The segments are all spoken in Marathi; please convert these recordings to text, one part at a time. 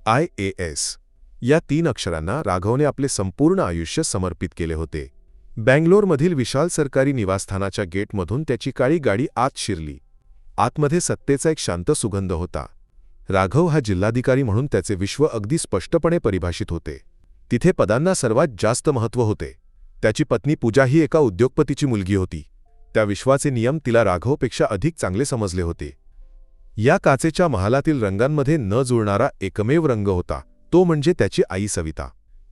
IAS या 3 अक्षरांना राघवने आपले संपूर्ण आयुष्य समर्पित केले होते. बँगलोरमधील विशाल सरकारी निवासस्थानाच्या गेटमधून त्याची काळी गाडी आत शिरली. आतमध्ये सत्तेचा एक शांत सुगंध होता. राघव हा जिल्हाधिकारी म्हणून त्याचे विश्व अगदी स्पष्टपणे परिभाषित होते. तिथे पदांना सर्वात जास्त महत्त्व होते. त्याची पत्नी पूजा ही एका उद्योगपतीची मुलगी होती. त्या विश्वाचे नियम तिला राघवपेक्षा अधिक चांगले समजले होते. या काचेच्या महालातील रंगांमध्ये न जुळणारा एकमेव रंग होता, तो म्हणजे त्याची आई सविता.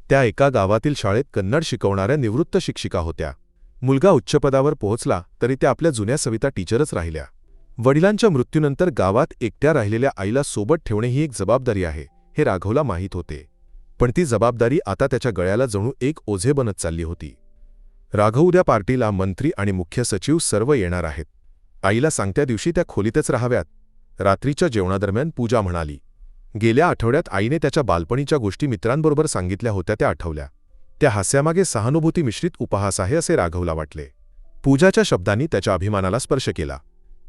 त्या एका गावातील शाळेत कन्नड शिकवणाऱ्या निवृत्त शिक्षिका होत्या. मुलगा उच्चपदावर पोहोचला तरी त्या आपल्या जुन्या सविता टीचरच राहिल्या. वडिलांच्या मृत्यूनंतर गावात एकट्या राहिलेल्या आईला सोबत ठेवणे ही एक जबाबदारी आहे, हे राघवला माहीत होते. पण ती जबाबदारी आता त्याच्या गळ्याला जणू एक ओझे बनत चालली होती. राघव उद्या पार्टीला मंत्री आणि मुख्य सचिव सर्व येणार आहेत. आईला सांगत्या दिवशी त्या खोलीतच राहाव्यात. रात्रीच्या जेवणादरम्यान पूजा म्हणाली. गेल्या आठवड्यात आईने त्याच्या बालपणीच्या गोष्टी मित्रांबरोबर सांगितल्या होत्या त्या आठवल्या. त्या हास्यामागे सहानुभूती मिश्रित उपहास आहे असे राघवला वाटले. पूजाच्या शब्दांनी त्याच्या अभिमानाला स्पर्श केला.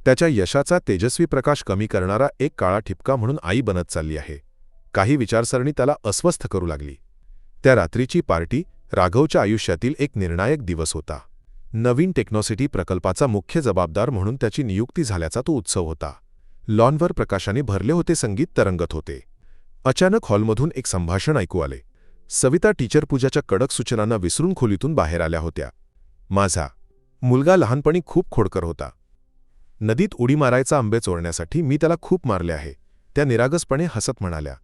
त्याच्या यशाचा तेजस्वी प्रकाश कमी करणारा एक काळा ठिपका म्हणून आई बनत चालली आहे. काही विचारसरणी त्याला अस्वस्थ करू लागली. त्या रात्रीची पार्टी राघवच्या आयुष्यातील एक निर्णायक दिवस होता. नवीन टेक्नॉसिटी प्रकल्पाचा मुख्य जबाबदार म्हणून त्याची नियुक्ती झाल्याचा तो उत्सव होता. लॉनवर प्रकाशाने भरले होते, संगीत तरंगत होते. अचानक हॉलमधून एक संभाषण ऐकू आले. सविता टीचर पूजाच्या कडक सूचनांना विसरून खोलीतून बाहेर आल्या होत्या. माझा मुलगा लहानपणी खूप खोडकर होता. नदीत उडी मारायचा आंबे चोरण्यासाठी मी त्याला खूप मारले आहे, त्या निरागसपणे हसत म्हणाल्या.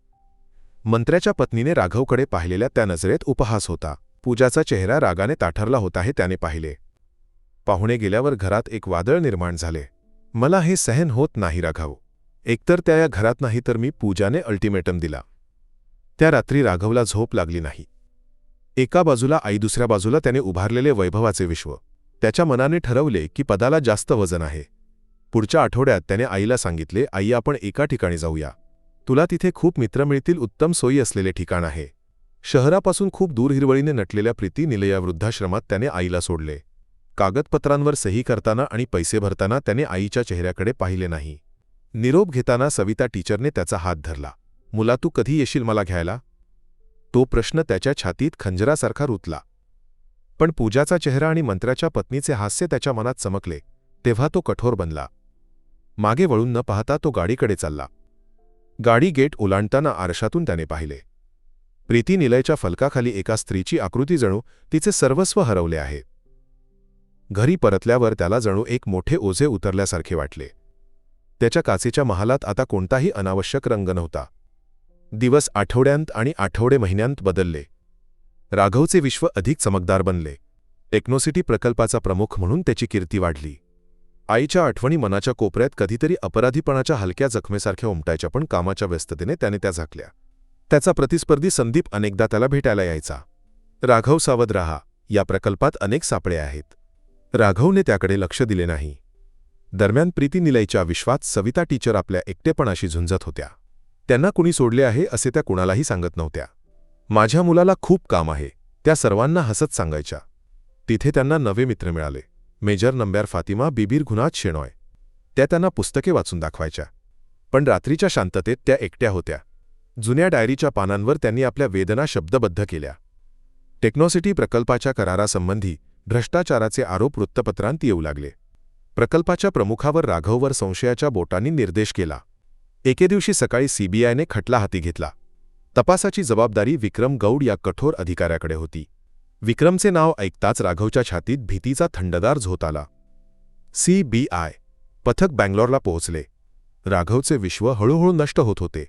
मंत्र्याच्या पत्नीने राघवकडे पाहिलेल्या त्या नजरेत उपहास होता. पूजाचा चेहरा रागाने ताठरला होता हे त्याने पाहिले. पाहुणे गेल्यावर घरात एक वादळ निर्माण झाले. मला हे सहन होत नाही राघव. एकतर त्या या घरात नाही तर मी पूजाने अल्टिमेटम दिला. त्या रात्री राघवला झोप लागली नाही. एका बाजूला आई, दुसऱ्या बाजूला त्याने उभारलेले वैभवाचे विश्व. त्याच्या मनाने ठरवले की पदाला जास्त वजन आहे. पुढच्या आठवड्यात त्याने आईला सांगितले, आई आपण एका ठिकाणी जाऊया. तुला तिथे खूप मित्र मिळतील, उत्तम सोयी असलेले ठिकाण आहे. शहरापासून खूप दूर हिरवळीने नटलेल्या प्रीती निलया वृद्धाश्रमात त्याने आईला सोडले. कागदपत्रांवर सही करताना आणि पैसे भरताना त्याने आईच्या चेहऱ्याकडे पाहिले नाही. निरोप घेताना सविता टीचरने त्याचा हात धरला. मुला तू कधी येशील मला घ्यायला? तो प्रश्न त्याच्या छातीत खंजरासारखा रुतला. पण पूजाचा चेहरा आणि मंत्र्याच्या पत्नीचे हास्य त्याच्या मनात चमकले. तेव्हा तो कठोर बनला. मागे वळून न पाहता तो गाडीकडे चालला. गाडी गेट ओलांडताना आरशातून त्याने पाहिले. प्रीती निलयच्या फलकाखाली एका स्त्रीची आकृती, जणू तिचे सर्वस्व हरवले आहे. घरी परतल्यावर त्याला जणू एक मोठे ओझे उतरल्यासारखे वाटले. त्याच्या काचेच्या महालात आता कोणताही अनावश्यक रंग नव्हता. दिवस आठवड्यांत आणि आठवडे महिन्यांत बदलले. राघवचे विश्व अधिक चमकदार बनले. टेक्नॉसिटी प्रकल्पाचा प्रमुख म्हणून त्याची कीर्ती वाढली. आईच्या आठवणी मनाच्या कोपऱ्यात कधीतरी अपराधीपणाच्या हलक्या जखमेसारख्या उमटायच्या, पण कामाच्या व्यस्ततेने त्याने त्या झाकल्या. त्याचा प्रतिस्पर्धी संदीप अनेकदा त्याला भेटायला यायचा. राघव सावध राहा, या प्रकल्पात अनेक सापळे आहेत. राघवने त्याकडे लक्ष दिले नाही. दरम्यान प्रीती निलयच्या विश्वात सविता टीचर आपल्या एकटेपणाशी झुंजत होत्या. त्यांना कुणी सोडले आहे असे त्या कुणालाही सांगत नव्हत्या. माझ्या मुलाला खूप काम आहे, त्या सर्वांना हसत सांगायच्या. तिथे त्यांना नवे मित्र मिळाले. मेजर नंबर फातिमा बिबीर गुनाज शेणॉय. त्या त्यांना पुस्तके वाचून दाखवायच्या. पण रात्रीच्या शांततेत त्या एकट्या होत्या. जुन्या डायरीच्या पानांवर त्यांनी आपल्या वेदना शब्दबद्ध केल्या. टेक्नॉसिटी प्रकल्पाच्या करारासंबंधी भ्रष्टाचाराचे आरोप वृत्तपत्रांत येऊ लागले. प्रकल्पाच्या प्रमुखावर राघववर संशयाच्या बोटांनी निर्देश केला. एके दिवशी सकाळी सीबीआयने खटला हाती घेतला. तपासाची जबाबदारी विक्रम गौड या कठोर अधिकाऱ्याकडे होती. विक्रमचे नाव ऐकताच राघवच्या छातीत भीतीचा थंडगार झोत आला. सीबीआय पथक बँगलोरला पोहोचले. राघवचे विश्व हळूहळू नष्ट होत होते.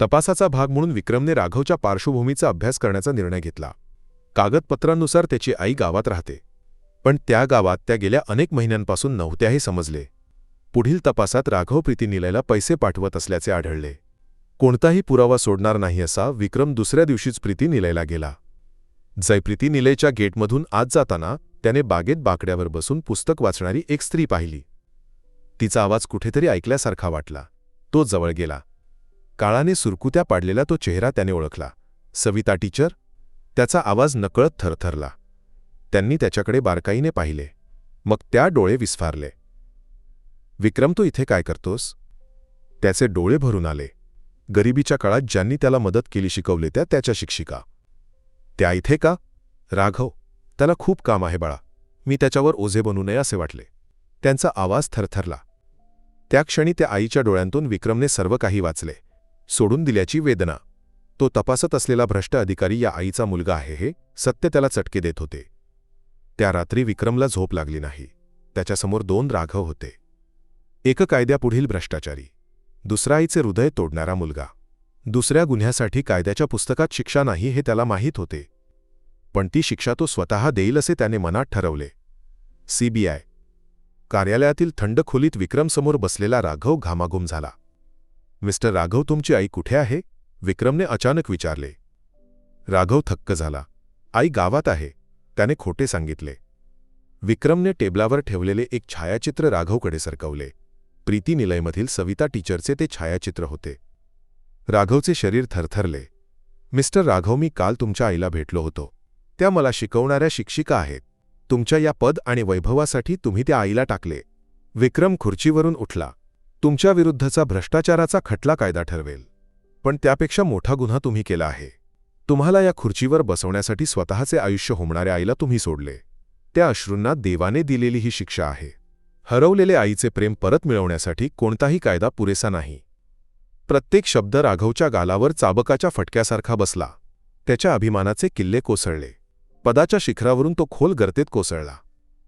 तपासाचा भाग म्हणून विक्रमने राघवच्या पार्श्वभूमीचा अभ्यास करण्याचा निर्णय घेतला. कागदपत्रांनुसार त्याची आई गावात राहते, पण त्या गावात त्या गेल्या अनेक महिन्यांपासून नव्हत्याही समजले. पुढील तपासात राघव प्रीती निलयला पैसे पाठवत असल्याचे आढळले. कोणताही पुरावा सोडणार नाही असा विक्रम दुसऱ्या दिवशीच प्रीती निलयला गेला. प्रीती निलयच्या गेटमधून आत जाताना त्याने बागेत बाकड्यावर बसून पुस्तक वाचणारी एक स्त्री पाहिली. तिचा आवाज कुठेतरी ऐकल्यासारखा वाटला. तो जवळ गेला. काळाने सुरकुत्या पाडलेला तो चेहरा त्याने ओळखला. सविता टीचर. त्याचा आवाज नकळत थरथरला. त्यांनी त्याच्याकडे बारकाईने पाहिले. मग त्या डोळे विस्फारले. विक्रम, तू इथे काय करतोस? त्याचे डोळे भरून आले. गरिबीच्या काळात ज्यांनी त्याला मदत केली शिकवले त्याच्या शिक्षिका. त्या इथे का? राघव, त्याला खूप काम आहे बाळा. मी त्याच्यावर ओझे बनू नये असे वाटले. त्यांचा आवाज थरथरला. त्या क्षणी त्या आईच्या डोळ्यांतून विक्रमने सर्व काही वाचले. सोडून दिल्याची वेदना. तो तपासत असलेला भ्रष्ट अधिकारी या आईचा मुलगा आहे हे सत्य त्याला चटके देत होते. त्या रात्री विक्रमला झोप लागली नाही. त्याच्यासमोर 2 राघव होते. एक कायद्यापुढील भ्रष्टाचारी, दुसरा आईचे हृदय तोडणारा मुलगा. दुसऱ्या गुन्ह्यासाठी कायद्याच्या पुस्तकात शिक्षा नाही हे त्याला माहीत होते, पण ती शिक्षा तो स्वतः देईल असे त्याने मनात ठरवले. सीबीआय कार्यालयातील थंड खोलीत विक्रमसमोर बसलेला राघव घामाघूम झाला. मिस्टर राघव, तुमची आई कुठे आहे? विक्रमने अचानक विचारले. राघव थक्क झाला. आई गावात आहे, त्याने खोटे सांगितले. विक्रमने टेबलावर ठेवलेले एक छायाचित्र राघवकडे सरकवले. प्रीती निलयमधील सविता टीचरचे ते छायाचित्र होते. राघवचे शरीर थरथरले. मिस्टर राघव, मी काल तुमच्या आईला भेटलो होतो. त्या मला शिकवणाऱ्या शिक्षिका आहेत. तुमच्या या पद आणि वैभवासाठी तुम्ही त्या आईला टाकले. विक्रम खुर्चीवरून उठला. तुमच्याविरुद्धचा भ्रष्टाचाराचा खटला कायदा ठरवेल, पण त्यापेक्षा मोठा गुन्हा तुम्ही केला आहे. तुम्हाला या खुर्चीवर बसवण्यासाठी स्वतःचे आयुष्य होमणाऱ्या आईला तुम्ही सोडले. त्या अश्रूंना देवाने दिलेली ही शिक्षा आहे. हरवलेले आईचे प्रेम परत मिळवण्यासाठी कोणताही कायदा पुरेसा नाही. प्रत्येक शब्द राघवच्या गालावर चाबकाच्या फटक्यासारखा बसला. त्याच्या अभिमानाचे किल्ले कोसळले. पदाच्या शिखरावरून तो खोल गर्तेत कोसळला.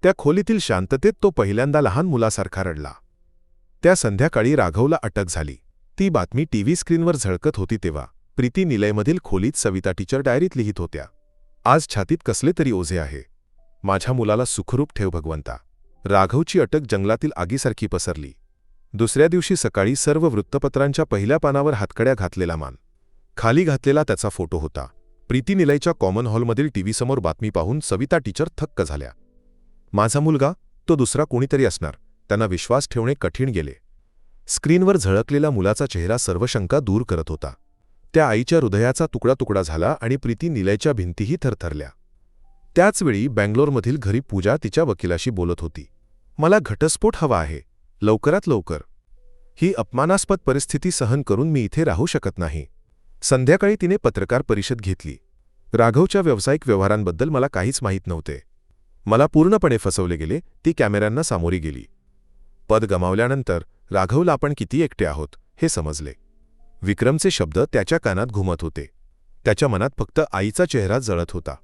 त्या खोलीतील शांततेत तो पहिल्यांदा लहान मुलासारखा रडला. त्या संध्याकाळी राघवला अटक झाली. ती बातमी टीव्ही स्क्रीनवर झळकत होती तेव्हा प्रीती निलयमधील खोलीत सविता टीचर डायरीत लिहित होत्या. आज छातीत कसले तरी ओझे आहे. माझ्या मुलाला सुखरूप ठेव भगवंता. राघवची अटक जंगलातील आगीसारखी पसरली. दुसऱ्या दिवशी सकाळी सर्व वृत्तपत्रांच्या पहिल्या पानावर हातकड्या घातलेला मान, खाली घातलेला त्याचा फोटो होता. प्रीती निलयच्या कॉमन हॉलमधील टीव्हीसमोर बातमी पाहून सविता टीचर थक्क झाल्या. माझा मुलगा, तो दुसरा कोणीतरी असणार, त्यांना विश्वास ठेवणे कठीण गेले. स्क्रीनवर झळकलेला मुलाचा चेहरा सर्व शंका दूर करत होता. त्या आईच्या हृदयाचा तुकडा तुकडा झाला आणि प्रीती निलयच्या भिंतीही थरथरल्या. त्याचवेळी बँगलोरमधील घरी पूजा तिच्या वकिलाशी बोलत होती. मला घटस्फोट हवा आहे, लवकरात लवकर. ही अपमानास्पद परिस्थिती सहन करून मी इथे राहू शकत नाही. संध्याकाळी तिने पत्रकार परिषद घेतली. राघवच्या व्यावसायिक व्यवहारांबद्दल मला काहीच माहीत नव्हते. मला पूर्णपणे फसवले गेले. ती कॅमेऱ्यांना सामोरी गेली. पद गमावल्यानंतर राघवला आपण किती एकटे आहोत हे समजले. विक्रमचे शब्द त्याच्या कानात घुमत होते. त्याच्या मनात फक्त आईचा चेहरा जळत होता.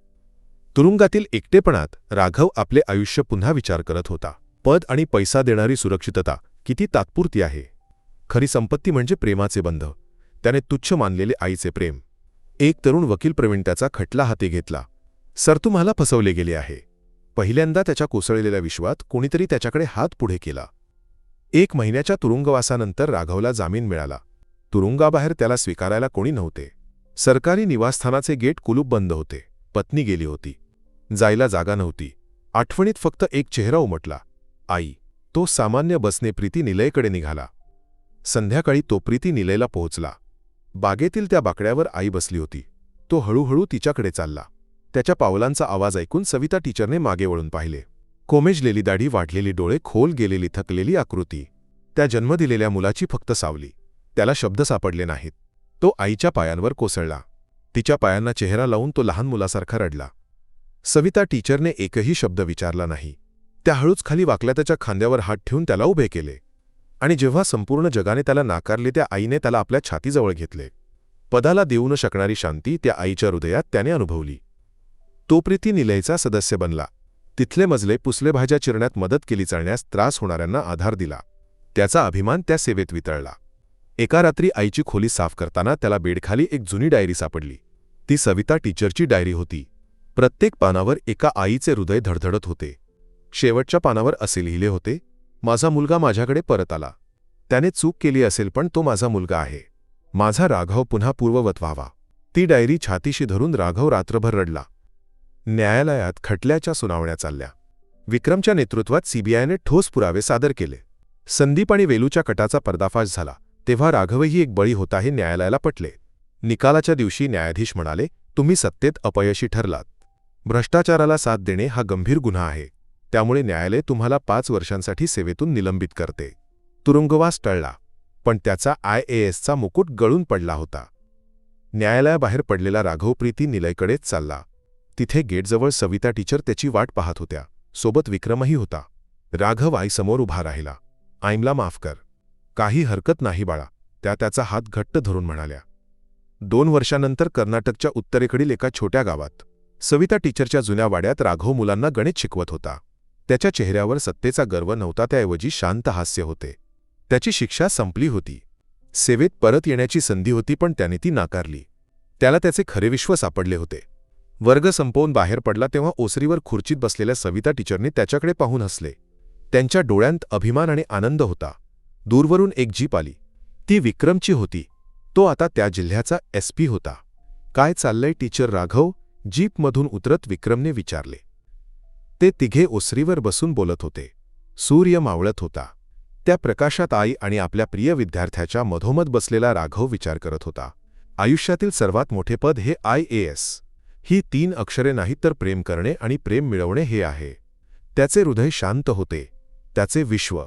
तुरुंगातील एकटेपणात राघव आपले आयुष्य पुन्हा विचार करत होता. पद आणि पैसा देणारी सुरक्षितता किती तात्पुरती आहे. खरी संपत्ती म्हणजे प्रेमाचे बंध. त्याने तुच्छ मानलेले आईचे प्रेम. एक तरुण वकील प्रवीण त्याचा खटला हाती घेतला. सर, तुम्हाला फसवले गेले आहे. पहिल्यांदा त्याच्या कोसळलेल्या विश्वात कोणीतरी त्याच्याकडे हात पुढे केला. 1 महिन्याच्या तुरुंगवासानंतर राघवला जामीन मिळाला. तुरुंगाबाहेर त्याला स्वीकारायला कोणी नव्हते. सरकारी निवासस्थानाचे गेट कुलूप बंद होते. पत्नी गेली होती. जायला जागा नव्हती. आठवणीत फक्त एक चेहरा उमटला, आई. तो सामान्य बसने प्रीती निलयकडे निघाला. संध्याकाळी तो प्रीती निलयला पोहोचला. बागेतील त्या बाकड्यावर आई बसली होती. तो हळूहळू तिच्याकडे चालला. त्याच्या पावलांचा आवाज ऐकून सविता टीचरने मागे वळून पाहिले. कोमेजलेली दाढी, वाढलेली डोळे, खोल गेलेली थकलेली आकृती. त्या जन्म दिलेल्या मुलाची फक्त सावली. त्याला शब्द सापडले नाहीत. तो आईच्या पायांवर कोसळला. तिच्या पायांना चेहरा लावून तो लहान मुलासारखा रडला. सविता टीचरने एकही शब्द विचारला नाही. त्या हळूच खाली वाकल्या त्याच्या खांद्यावर हात ठेवून त्याला उभे केले. आणि जेव्हा संपूर्ण जगाने त्याला नाकारले, त्या आईने त्याला आपल्या छातीजवळ घेतले. पदाला देऊ न शकणारी शांती त्या आईच्या हृदयात त्याने अनुभवली. तो प्रीती निलयचा सदस्य बनला. तिथले मजले पुसले, भाज्या चिरण्यात मदत केली, चालण्यास त्रास होणाऱ्यांना आधार दिला. त्याचा अभिमान त्या सेवेत वितळला. एका रात्री आईची खोली साफ करताना त्याला बेडखाली एक जुनी डायरी सापडली. ती सविता टीचरची डायरी होती. प्रत्येक पानावर एका आईचे हृदय धडधडत होते. शेवटच्या पानावर असे लिहिले होते, माझा मुलगा माझ्याकडे परत आला. त्याने चूक केली असेल, पण तो माझा मुलगा आहे. माझा राघव पुन्हा पूर्ववत व्हावा. ती डायरी छातीशी धरून राघव रात्रभर रडला. न्यायालयात खटल्याच्या सुनावण्या चालल्या. विक्रमच्या नेतृत्वात सीबीआयने ठोस पुरावे सादर केले. संदीप आणि वेलूच्या कटाचा पर्दाफाश झाला. तेव्हा राघवही एक बळी होता हे न्यायालयाला पटले. निकालाच्या दिवशी न्यायाधीश म्हणाले, तुम्ही सत्तेत अपयशी ठरलात. भ्रष्टाचाराला साथ देणे हा गंभीर गुन्हा आहे. त्यामुळे न्यायालय तुम्हाला 5 वर्षांसाठी सेवेतून निलंबित करते. तुरुंगवास टळला. पण त्याचा IASचा मुकुट गळून पडला होता. न्यायालयाबाहेर पडलेला राघव प्रीती निलयकडेच चालला. तिथे गेटजवळ सविता टीचर त्याची वाट पाहत होत्या. सोबत विक्रमही होता. राघव आईसमोर उभा राहिला. आईमला माफ कर. काही हरकत नाही बाळा, त्या त्याचा हात घट्ट धरून म्हणाल्या. 2 वर्षांनंतर कर्नाटकच्या उत्तरेकडील एका छोट्या गावात सविता टीचरच्या जुन्या वाड्यात राघव मुलांना गणित शिकवत होता. त्याच्या चेहऱ्यावर सत्तेचा गर्व नव्हता, त्याऐवजी शांत हास्य होते. त्याची शिक्षा संपली होती. सेवेत परत येण्याची संधी होती, पण त्याने ती नाकारली. त्याला त्याचे खरे विश्व सापडले होते. वर्ग संपवून बाहेर पडला तेव्हा ओसरीवर खुर्चीत बसलेल्या सविता टीचरने त्याच्याकडे पाहून हसले. त्यांच्या डोळ्यांत अभिमान आणि आनंद होता. दूरवरून एक जीप आली. ती विक्रमची होती. तो आता त्या जिल्ह्याचा SP होता. काय चाललंय टीचर? राघव जीपमधून उतरत विक्रमने विचारले. ते तिघे ओसरीवर बसून बोलत होते. सूर्य मावळत होता. त्या प्रकाशात आई आणि आपल्या प्रिय विद्यार्थ्याच्या मधोमध बसलेला राघव विचार करत होता. आयुष्यातील सर्वात मोठे पद हे IAS. ही 3 अक्षरे नाहीत, तर प्रेम करणे आणि प्रेम मिळवणे हे आहे. त्याचे हृदय शांत होते. त्याचे विश्व